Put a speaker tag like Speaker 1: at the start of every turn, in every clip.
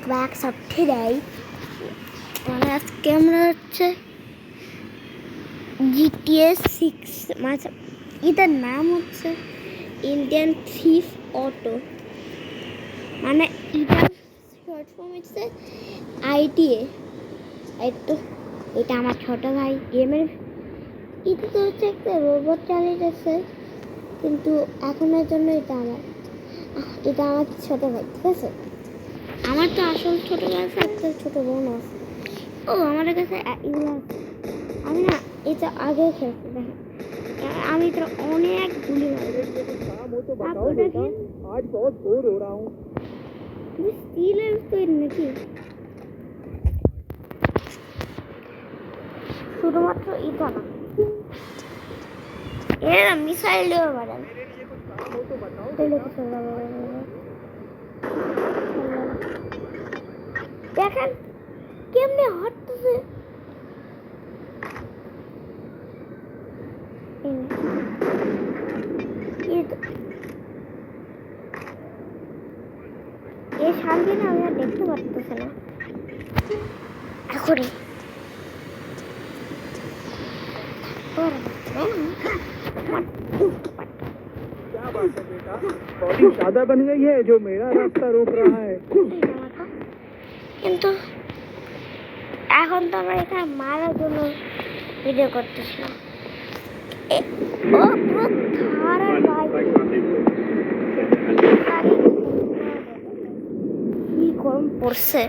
Speaker 1: back up today. আজকে আমরা হচ্ছে GTA 6 এটার নাম হচ্ছে ইন্ডিয়ান থিফ অটো, মানে এটার শর্ট ফর্ম হচ্ছে ITA। তো এটা আমার ছোট ভাই গেমের, এটা তো হচ্ছে একটা রোবট চালিয়েছে, কিন্তু এখনের জন্য এটা আমার ছোট ভাই, ঠিক আছে। আমার তো আসল ছোট ভাই আছে, একটা ছোট বোন আছে। ও আমার কাছে এগুলো আছে, আমি না এটা আগে খেলছি, দেখেন আমি তো অনেক গুলি মারি। তুমি স্টিলের তৈরি নাকি? শুধুমাত্র এটা না, এরা মিসাইল দেওয়া পারেন। দেখেন কেমনে হাঁটতেছে, এই শান্তি না আমি আর দেখতে পারতেছে না এখনই।
Speaker 2: ज्यादा बन गई है जो मेरा रास्ता रोक रहा है।
Speaker 1: কিন্তু এখন তো আমরা এখানে মারার জন্য ভিডিও করতেছিলাম। ও পুরো থারার বাইক, কি গরম পড়ছে।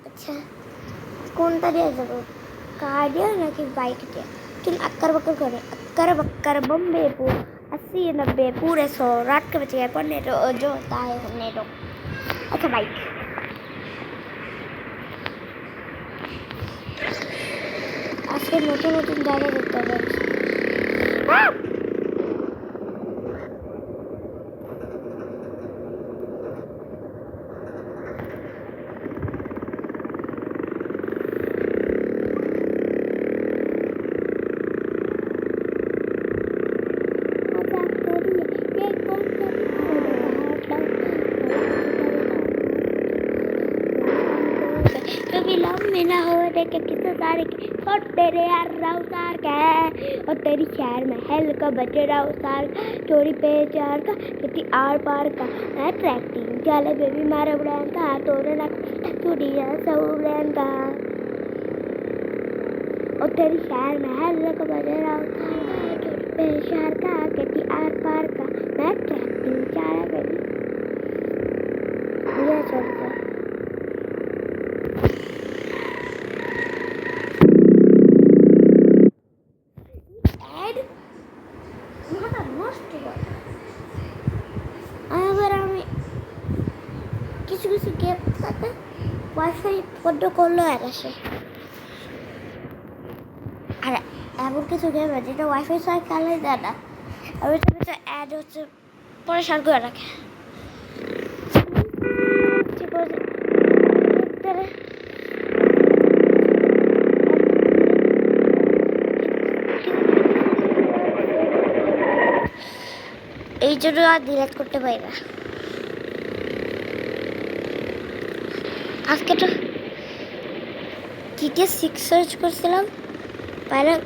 Speaker 1: আচ্ছা কোনটা দিয়ে যাবো, কার দিয়ে নাকি বাইক দিয়ে? तुम अक्कर बक्कर करे, अक्कर बक्कर बम्बे पू 80-90 पूरे 100 रात के बचे पढ़ने जो होता है हमने तो। अच्छा बाइक আজকে নতুন নতুন জায়গা দেখতে হবে। कभी लव में ना हो देखे किसी सारे के और तेरे यार राउतार का है, और तेरी शहर में हेल का बचे राउतार का, चोरी पे चार का कितनी आर पार का अट्रैक्टिंग चले बेबी मारे उड़ान का तोरे रख चूड़िया सब उड़ान का, और तेरी शहर में हेल का बचे राउतार का, चोरी पे चार का कितनी आर पार का अट्रैक्टिंग चले बेबी ये चलता কিছু কিছু গেম থাকে ওয়াইফাই বন্ধ করলেও অ্যাড আসে, আর এমন কিছু গেম আছে যেটা ওয়াইফাই ছাড়া খেলাই যায় না, আর ওইটা ভিতরে অ্যাড হচ্ছে পরেশান করে রাখে। এই জন্য আর ডিলিট করতে পারি না। আজকে তো GTA 6 সার্চ করছিলাম, পাইলাম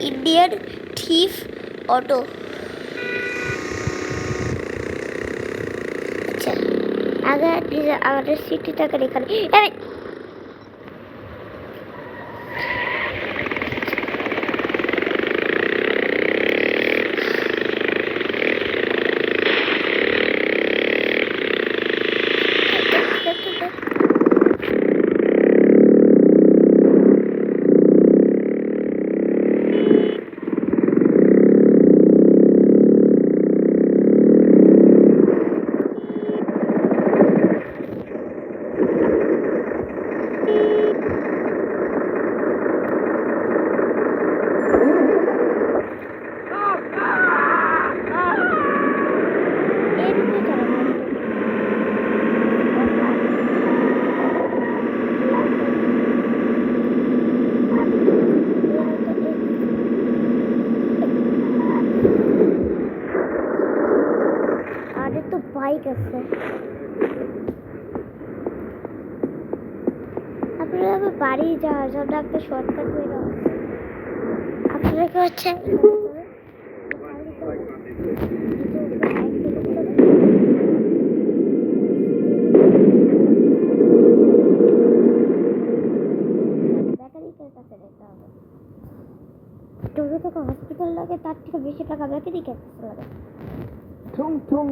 Speaker 1: ইন্ডিয়ান থিফ অটো। আচ্ছা আগে আমাদের সিটিটাকে এখানে যা সব ডাক্তার শর্টকাট বেরো আপনারা কি হচ্ছে হসপিটাল লাগে তার থেকে বেশি টাকা ব্যাটারি কাছে লাগে
Speaker 2: ঠুং ঠুং